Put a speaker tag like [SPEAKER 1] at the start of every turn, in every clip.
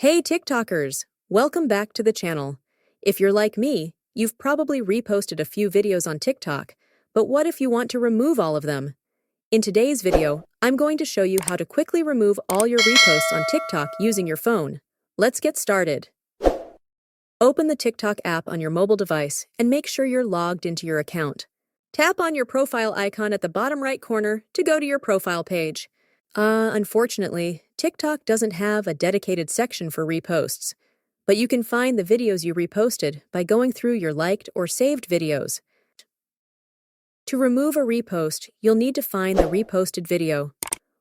[SPEAKER 1] Hey TikTokers! Welcome back to the channel. If you're like me, you've probably reposted a few videos on TikTok, but what if you want to remove all of them? In today's video, I'm going to show you how to quickly remove all your reposts on TikTok using your phone. Let's get started. Open the TikTok app on your mobile device and make sure you're logged into your account. Tap on your profile icon at the bottom right corner to go to your profile page. Unfortunately, TikTok doesn't have a dedicated section for reposts, but you can find the videos you reposted by going through your liked or saved videos. To remove a repost, you'll need to find the reposted video.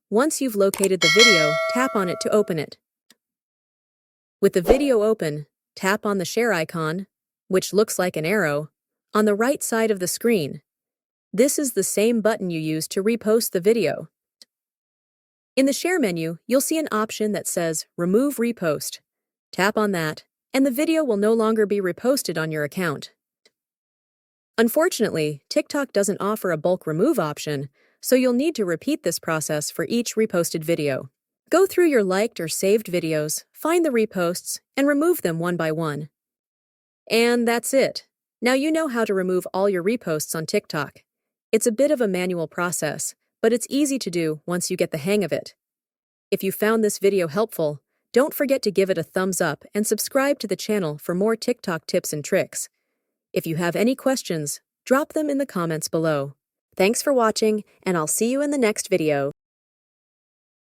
[SPEAKER 1] Once you've located the video, tap on it to open it. With the video open, tap on the share icon, which looks like an arrow, on the right side of the screen. This is the same button you used to repost the video. In the Share menu, you'll see an option that says Remove Repost. Tap on that, and the video will no longer be reposted on your account. Unfortunately, TikTok doesn't offer a bulk remove option, so you'll need to repeat this process for each reposted video. Go through your liked or saved videos, find the reposts, and remove them one by one. And that's it. Now you know how to remove all your reposts on TikTok. It's a bit of a manual process, but it's easy to do once you get the hang of it. If you found this video helpful, don't forget to give it a thumbs up and subscribe to the channel for more TikTok tips and tricks. If you have any questions, drop them in the comments below. Thanks for watching, and I'll see you in the next video.